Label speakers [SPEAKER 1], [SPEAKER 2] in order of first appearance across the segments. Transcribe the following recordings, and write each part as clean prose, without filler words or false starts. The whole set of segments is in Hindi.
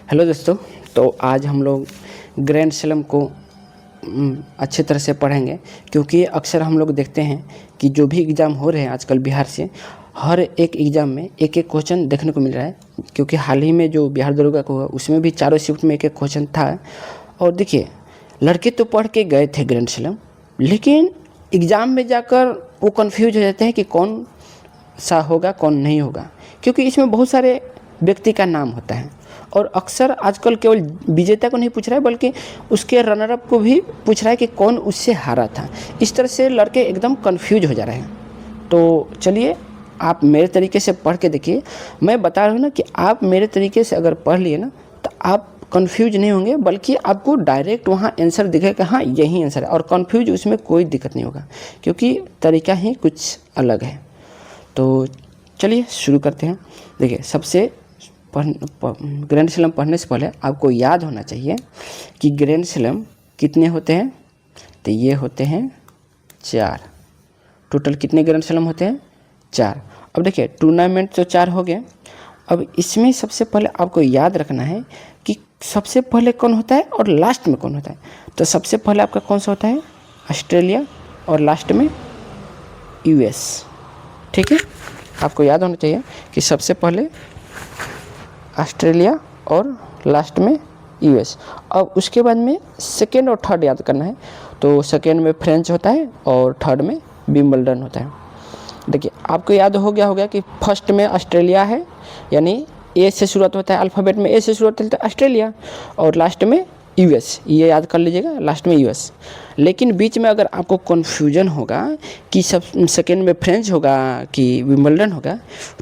[SPEAKER 1] हेलो दोस्तों। तो आज हम लोग ग्रैंड स्लैम को अच्छे तरह से पढ़ेंगे, क्योंकि अक्सर हम लोग देखते हैं कि जो भी एग्ज़ाम हो रहे हैं आजकल बिहार से, हर एक एग्ज़ाम में एक एक क्वेश्चन देखने को मिल रहा है। क्योंकि हाल ही में जो बिहार दरोगा को हुआ उसमें भी चारों शिफ्ट में एक एक क्वेश्चन था। और देखिए, लड़के तो पढ़ के गए थे ग्रैंड स्लैम, लेकिन एग्ज़ाम में जाकर वो कन्फ्यूज हो जाते हैं कि कौन सा होगा कौन नहीं होगा, क्योंकि इसमें बहुत सारे व्यक्ति का नाम होता है। और अक्सर आजकल केवल विजेता को नहीं पूछ रहा है, बल्कि उसके रनर अप को भी पूछ रहा है कि कौन उससे हारा था। इस तरह से लड़के एकदम कंफ्यूज हो जा रहे हैं। तो चलिए, आप मेरे तरीके से पढ़ के देखिए। मैं बता रहा हूँ ना कि आप मेरे तरीके से अगर पढ़ लिए ना, तो आप कंफ्यूज नहीं होंगे, बल्कि आपको डायरेक्ट वहाँ आंसर दिखेगा, हाँ यही आंसर है। और कंफ्यूज उसमें कोई दिक्कत नहीं होगा, क्योंकि तरीका ही कुछ अलग है। तो चलिए शुरू करते हैं। देखिए, सबसे ग्रैंड स्लैम पढ़ने से पहले आपको याद होना चाहिए कि ग्रैंड स्लैम कितने होते हैं। तो ये होते हैं 4। टोटल कितने ग्रैंड स्लैम होते हैं? 4। अब देखिए, टूर्नामेंट तो 4 हो गए। अब इसमें सबसे पहले आपको याद रखना है कि सबसे पहले कौन होता है और लास्ट में कौन होता है। तो सबसे पहले आपका कौन सा होता है? ऑस्ट्रेलिया, और लास्ट में यूएस। ठीक है, आपको याद होना चाहिए कि सबसे पहले ऑस्ट्रेलिया और लास्ट में यूएस। अब उसके बाद में सेकेंड और थर्ड याद करना है। तो सेकेंड में फ्रेंच होता है और थर्ड में विंबलडन होता है। देखिए, आपको याद हो गया होगा कि फर्स्ट में ऑस्ट्रेलिया है, यानी ए से शुरुआत होता है, अल्फ़ाबेट में ए से शुरुआत होता है ऑस्ट्रेलिया, और लास्ट में यूएस। ये याद कर लीजिएगा, लास्ट में यूएस। लेकिन बीच में अगर आपको कन्फ्यूजन होगा कि सब सेकेंड में फ्रेंच होगा कि विंबलडन होगा,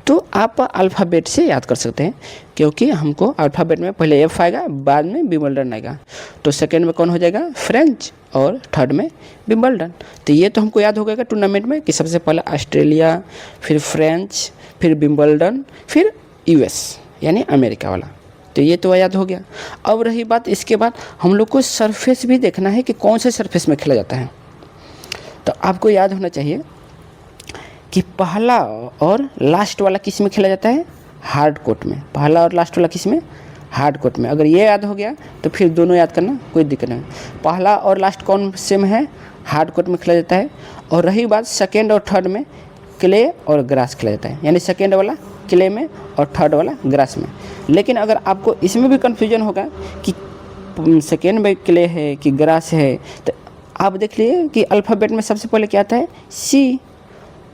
[SPEAKER 1] तो आप अल्फ़ाबेट से याद कर सकते हैं, क्योंकि हमको अल्फ़ाबेट में पहले एफ आएगा, बाद में विंबलडन आएगा। तो सेकेंड में कौन हो जाएगा? फ्रेंच, और थर्ड में विंबलडन। तो ये तो हमको याद हो गया टूर्नामेंट में कि सबसे पहले ऑस्ट्रेलिया, फिर फ्रेंच, फिर विंबलडन, फिर यूएस यानी अमेरिका वाला। तो ये तो याद हो गया। अब रही बात, इसके बाद हम लोग को सरफेस भी देखना है कि कौन से सरफेस में खेला जाता है। तो आपको याद होना चाहिए कि पहला और लास्ट वाला किस में खेला जाता है? हार्ड कोर्ट में। पहला और लास्ट वाला किस में? हार्ड कोर्ट में। अगर ये याद हो गया तो फिर दोनों याद करना, कोई दिक्कत नहीं। पहला और लास्ट कौन से में है? हार्ड कोर्ट में खेला जाता है। और रही बात सेकेंड और थर्ड में, क्ले और ग्रास खेला जाता है, यानी सेकेंड वाला क्ले में और थर्ड वाला ग्रास में। लेकिन अगर आपको इसमें भी कन्फ्यूजन होगा कि सेकेंड में क्ले है कि ग्रास है, तो आप देख लीजिए कि अल्फ़ाबेट में सबसे पहले क्या आता है? सी।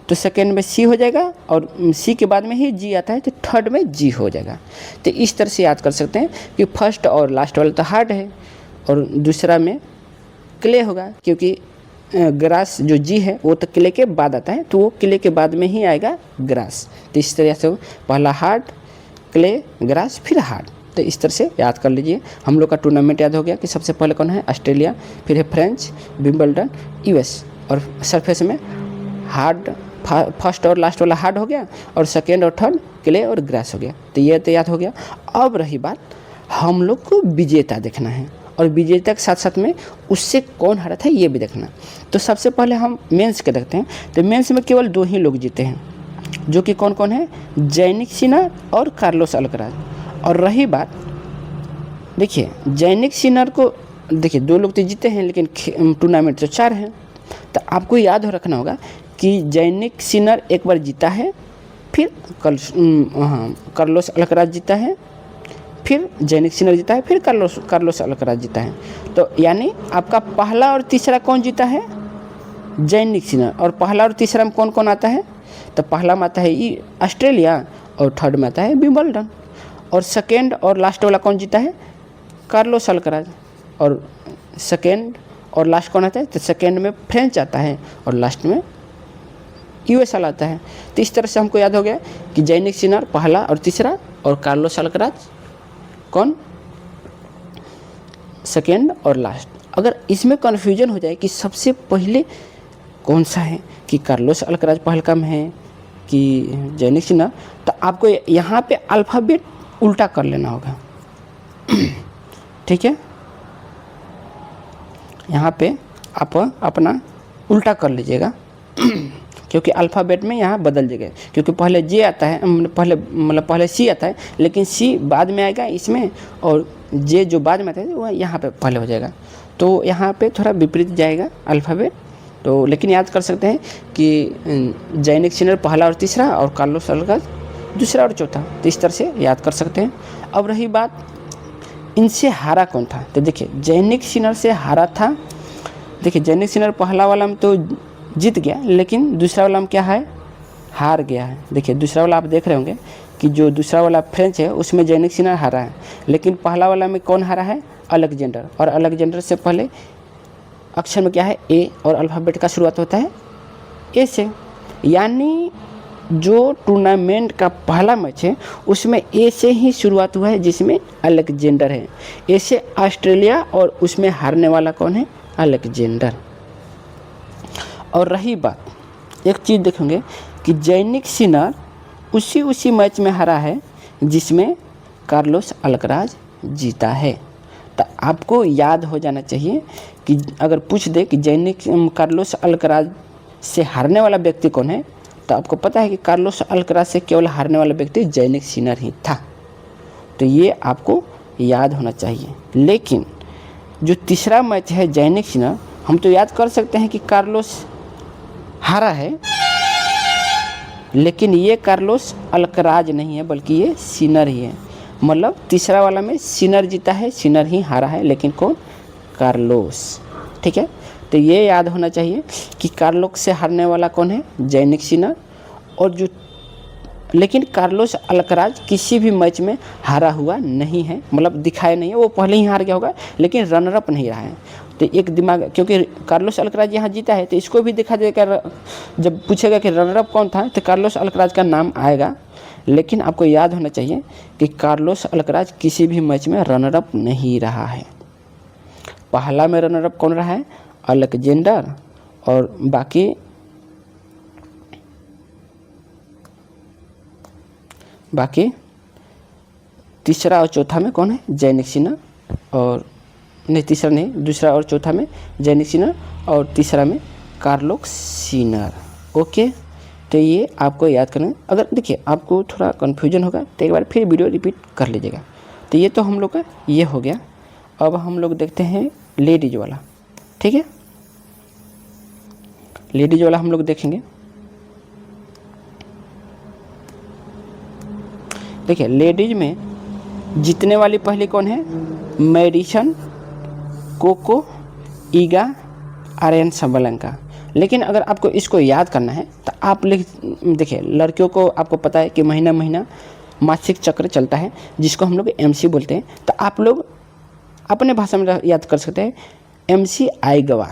[SPEAKER 1] तो सेकेंड में सी हो जाएगा, और सी के बाद में ही जी आता है, तो थर्ड में जी हो जाएगा। तो इस तरह से याद कर सकते हैं कि फर्स्ट और लास्ट वाला तो हार्ड है, और दूसरा में क्ले होगा, क्योंकि ग्रास जो जी है वो तो क्ले के बाद आता है, तो वो क्ले के बाद में ही आएगा ग्रास। तो इस तरह से पहला हार्ड, क्ले, ग्रास, फिर हार्ड। तो इस तरह से याद कर लीजिए। हम लोग का टूर्नामेंट याद हो गया कि सबसे पहले कौन है? ऑस्ट्रेलिया, फिर है फ्रेंच, विंबलडन, यूएस। और सरफेस में हार्ड, फर्स्ट और लास्ट वाला हार्ड हो गया, और सेकेंड और थर्ड क्ले और ग्रास हो गया। तो ये तो याद हो गया। अब रही बात, हम लोग को विजेता देखना है, और विजेता के साथ साथ में उससे कौन हारा था ये भी देखना। तो सबसे पहले हम मेंस के देखते हैं। तो मेंस में केवल 2 ही लोग जीते हैं, जो कि कौन कौन है? जैनिक सिनर और कार्लोस अल्कराज। और रही बात, देखिए जैनिक सिनर को देखिए 2 लोग तो जीते हैं, लेकिन टूर्नामेंट तो 4 हैं। तो आपको याद हो रखना होगा कि जैनिक सिनर एक बार जीता है, फिर कार्लोस अल्कराज जीता है, फिर जैनिक सिनर जीता है, फिर कार्लोस अल्कराज जीता है। तो यानी आपका पहला और तीसरा कौन जीता है? Jannik Sinner. और पहला और तीसरा में कौन कौन आता है? तो पहला में आता है ऑस्ट्रेलिया, और थर्ड में आता है विंबलडन। और सेकेंड और लास्ट वाला कौन जीता है? Carlos Alcaraz. और सेकेंड और लास्ट कौन आता है? तो सेकेंड में फ्रेंच आता है, और लास्ट में यूएस वाला आता है। तो इस तरह से हमको याद हो गया कि जैनिक सिनर पहला और तीसरा, और कार्लोस अल्कराज कौन? सेकेंड और लास्ट। अगर इसमें कन्फ्यूजन हो जाए कि सबसे पहले कौन सा है, कि कार्लोस अल्कराज पहलका में है कि जैनिक सिनर, तो आपको यहाँ पे अल्फ़ाबेट उल्टा कर लेना होगा। ठीक है, यहाँ पे आप अपना उल्टा कर लीजिएगा। क्योंकि अल्फ़ाबेट में यहाँ बदल गए, क्योंकि पहले जे आता है, पहले सी आता है, लेकिन सी बाद में आएगा इसमें, और जे जो बाद में आता है वो यहाँ पे पहले हो जाएगा। तो यहाँ पे थोड़ा विपरीत जाएगा अल्फ़ाबेट। तो लेकिन याद कर सकते हैं कि जैनिक सिनर पहला और तीसरा, और कार्लोस अल्काराज दूसरा और चौथा, तो इस तरह से याद कर सकते हैं। अब रही बात इनसे हारा कौन था, तो देखिए जैनिक सिनर से हारा था। देखिए जैनिक सिनर पहला वाला में तो जीत गया, लेकिन दूसरा वाला में क्या है, हार गया है। देखिए दूसरा वाला आप देख रहे होंगे कि जो दूसरा वाला फ्रेंच है उसमें जैनिक सिनर हारा है, लेकिन पहला वाला में कौन हारा है, अलेक्जेंडर। और अलेक्जेंडर से पहले अक्षर में क्या है, ए, और अल्फ़ाबेट का शुरुआत होता है ए से। यानी जो टूर्नामेंट का पहला मैच है उसमें ए से ही शुरुआत हुआ है, जिसमें अलेक्जेंडर है। ए से ऑस्ट्रेलिया, और उसमें हारने वाला कौन है, अलेक्जेंडर। और रही बात, एक चीज़ देखेंगे कि जैनिक सिनर उसी मैच में हारा है जिसमें कार्लोस अल्काराज जीता है। तो आपको याद हो जाना चाहिए कि अगर पूछ दे कि जैनिक कार्लोस अल्काराज से हारने वाला व्यक्ति कौन है, तो आपको पता है कि कार्लोस अल्काराज से केवल हारने वाला व्यक्ति जैनिक सिनर ही था। तो ये आपको याद होना चाहिए। लेकिन जो तीसरा मैच है जैनिक सिनर, हम तो याद कर सकते हैं कि कार्लोस हारा है, लेकिन ये कार्लोस अल्काराज नहीं है, बल्कि ये सिनर ही है। मतलब तीसरा वाला में सिनर जीता है, सिनर ही हारा है, लेकिन कौन, कार्लोस। ठीक है, तो ये याद होना चाहिए कि कार्लोस से हारने वाला कौन है, जैनिक सिनर। और जो लेकिन कार्लोस अल्काराज किसी भी मैच में हारा हुआ नहीं है, मतलब दिखाया नहीं है, वो पहले ही हार गया होगा, लेकिन रनर अप नहीं रहा है। तो एक दिमाग, क्योंकि कार्लोस अल्काराज यहाँ जीता है तो इसको भी दिखा देगा, जब पूछेगा कि रनर अप कौन था तो कार्लोस अल्काराज का नाम आएगा। लेकिन आपको याद होना चाहिए कि कार्लोस अल्काराज किसी भी मैच में रनर अप नहीं रहा है। पहला में रनर अप कौन रहा है, अलेक्जेंडर, और बाकी तीसरा और चौथा में कौन है, जैनिक सिनर। और नहीं, तीसरा नहीं, दूसरा और चौथा में जैनिक सिनर, और तीसरा में कार्लोस सिनर। ओके, तो ये आपको याद करना है। अगर देखिए आपको थोड़ा कन्फ्यूजन होगा तो एक बार फिर वीडियो रिपीट कर लीजिएगा। तो ये तो हम लोग का ये हो गया। अब हम लोग देखते हैं लेडीज वाला। ठीक है, लेडीज वाला हम लोग देखेंगे। देखिए लेडीज में जीतने वाली पहली कौन है, Madison, Coco, Iga, Aryna Sabalenka. लेकिन अगर आपको इसको याद करना है तो आप देखिए लड़कियों को आपको पता है कि महीना महीना मासिक चक्र चलता है, जिसको हम लोग एमसी बोलते हैं। तो आप लोग अपने भाषा में याद कर सकते हैं, एमसी आई गवा,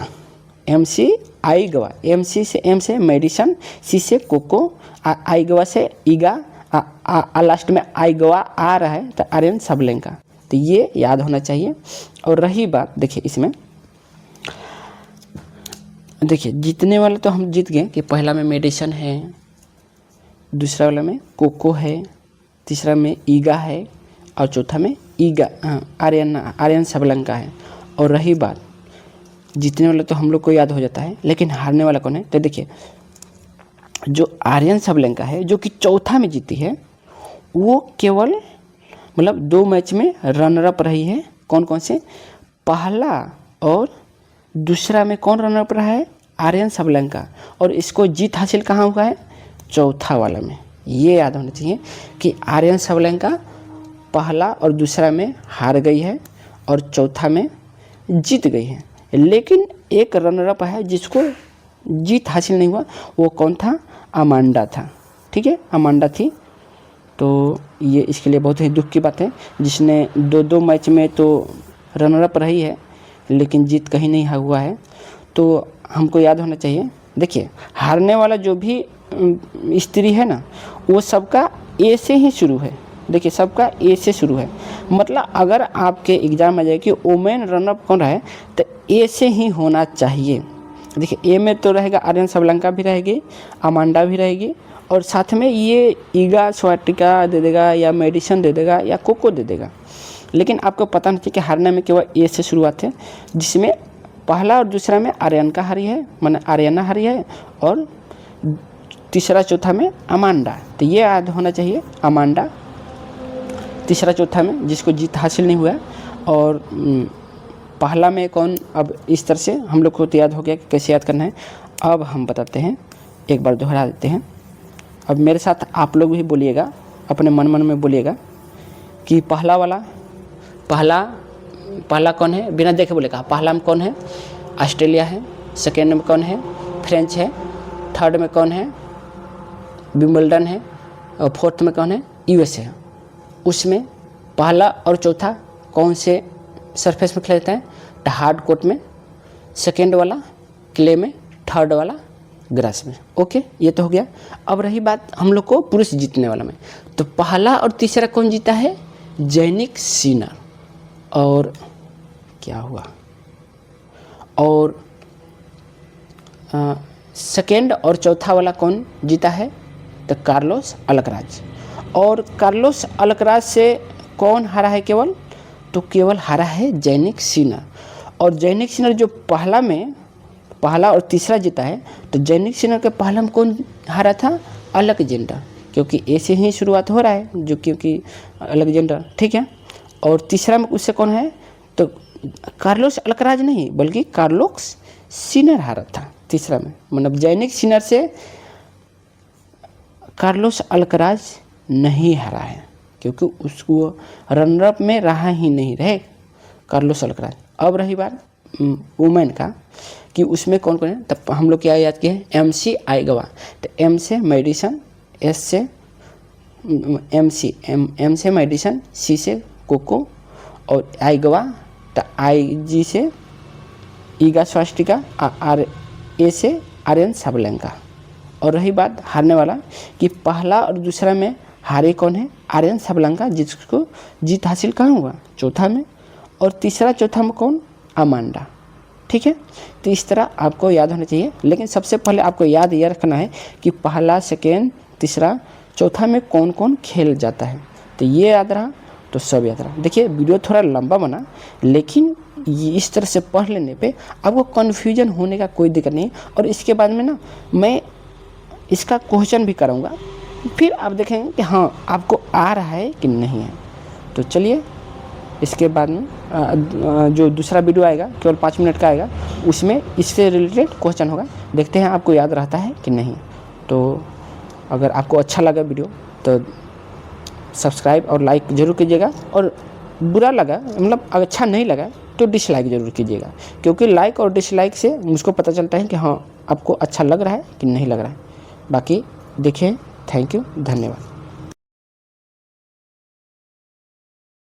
[SPEAKER 1] एमसी आई गवा। एमसी से एम से मेडिसन, सी से कोको, आई गवा से ईगा, लास्ट में आई गवा आ रहा है तो आर्यन सबलंका। तो ये याद होना चाहिए। और रही बात, देखिए इसमें देखिए जीतने वाले तो हम जीत गए कि पहला में मेडिसन है, दूसरा वाला में कोको है, तीसरा में ईगा है, और चौथा में आर्यन सबलंका है। और रही बात, जीतने वाला तो हम लोग को याद हो जाता है, लेकिन हारने वाला कौन है, तो देखिए जो आर्यन सबलंका है, जो कि चौथा में जीती है, वो केवल मतलब 2 मैच में रनर अप रही है। कौन कौन से, पहला और दूसरा में कौन रनर अप रहा है, आर्यन सबलंका। और इसको जीत हासिल कहाँ हुआ है, चौथा वाला में। ये याद होना चाहिए कि आर्यन सबलंका पहला और दूसरा में हार गई है और चौथा में जीत गई है। लेकिन एक रनर अप है जिसको जीत हासिल नहीं हुआ, वो कौन था, अमांडा था। ठीक है, अमांडा थी। तो ये इसके लिए बहुत ही दुख की बात है, जिसने 2-2 मैच में तो रनर अप रही है, लेकिन जीत कहीं नहीं हुआ है। तो हमको याद होना चाहिए, देखिए हारने वाला जो भी स्त्री है ना, वो सबका ए से ही शुरू है। देखिए सबका ए से शुरू है, मतलब अगर आपके एग्जाम में जाए कि वोमेन रनअप कौन रहा है, तो ए से ही होना चाहिए। देखिए ए में तो रहेगा आर्यन सबलंका भी रहेगी, अमांडा भी रहेगी, और साथ में ये ईगा स्वाटिका दे देगा, या मेडिसन दे देगा, या कोको दे देगा। लेकिन आपको पता नहीं चाहिए कि हारने में केवल ए से शुरुआत है, जिसमें पहला और दूसरा में आर्यन का हारी है, माने आर्यना हारी है, और तीसरा चौथा में अमांडा, तो ये याद होना चाहिए अमांडा तीसरा चौथा में, जिसको जीत हासिल नहीं हुआ। और पहला में कौन, अब इस तरह से हम लोग को तो याद हो गया कि कैसे याद करना है। अब हम बताते हैं, एक बार दोहरा देते हैं। अब मेरे साथ आप लोग भी बोलिएगा, अपने मन मन में बोलिएगा कि पहला वाला, पहला कौन है, बिना देखे बोलेगा। पहला में कौन है, ऑस्ट्रेलिया है। सेकेंड में कौन है, फ्रेंच है। थर्ड में कौन है, विंबलडन है। और फोर्थ में कौन है, यूएस है। उसमें पहला और चौथा कौन से सरफेस में खेलते हैं, तो हार्ड कोर्ट में, सेकेंड वाला क्ले में, थर्ड वाला ग्रास में। ओके, ये तो हो गया। अब रही बात हम लोग को पुरुष जीतने वाला में, तो पहला और तीसरा कौन जीता है, जैनिक सिनर। और क्या हुआ, और सेकेंड और चौथा वाला कौन जीता है, तो कार्लोस अल्कराज। और कार्लोस अल्कराज से कौन हारा है केवल, तो केवल हारा है जैनिक सिनर। और जैनिक सिनर जो पहला और तीसरा जीता है, तो जैनिक सिनर के पहला में कौन हारा था, अलेक्जेंडर, क्योंकि ए से ही शुरुआत हो रहा है, जो क्योंकि अलेक्जेंडर, ठीक है। और तीसरा में उससे कौन है, तो कार्लोस अल्कराज नहीं, बल्कि कार्लोस सिनर हारा था तीसरा में। मतलब जैनिक सिनर से कार्लोस अल्कराज नहीं हारा है, क्योंकि उसको रनर अप में रहा ही नहीं रहे कार्लोस अल्कराज। अब रही बात वुमेन का, कि उसमें कौन कौन है, तब हम लोग क्या याद किए हैं, MC आइगवा। तो एम से मेडिसन, एस से एम से मेडिसन, सी से कोको, और आइगवा तो IG से ईगा स्वास्टिका, ए से आर्यन साबलेंका। और रही बात हारने वाला, कि पहला और दूसरा में हारे कौन है, आर्यन साबलेंका, जिसको जीत हासिल कहाँ हुआ, चौथा में। और तीसरा चौथा में कौन, अमांडा, ठीक है। तो इस तरह आपको याद होना चाहिए। लेकिन सबसे पहले आपको याद ये रखना है कि पहला, सेकेंड, तीसरा, चौथा में कौन कौन खेल जाता है। तो ये याद रहा तो सब याद रहा। देखिए वीडियो थोड़ा लंबा बना, लेकिन ये इस तरह से पढ़ लेने पे आपको कन्फ्यूजन होने का कोई दिक्कत नहीं। और इसके बाद में ना मैं इसका क्वेश्चन भी कराऊंगा, फिर आप देखेंगे कि हाँ आपको आ रहा है कि नहीं है। तो चलिए, इसके बाद में जो दूसरा वीडियो आएगा केवल 5 मिनट का आएगा, उसमें इससे रिलेटेड क्वेश्चन होगा। देखते हैं आपको याद रहता है कि नहीं। तो अगर आपको अच्छा लगा वीडियो तो सब्सक्राइब और लाइक ज़रूर कीजिएगा। और बुरा लगा, मतलब अच्छा नहीं लगा, तो डिसलाइक ज़रूर कीजिएगा, क्योंकि लाइक और डिसलाइक से मुझको पता चलता है कि हाँ आपको अच्छा लग रहा है कि नहीं लग रहा है। बाकी देखिए, थैंक यू, धन्यवाद।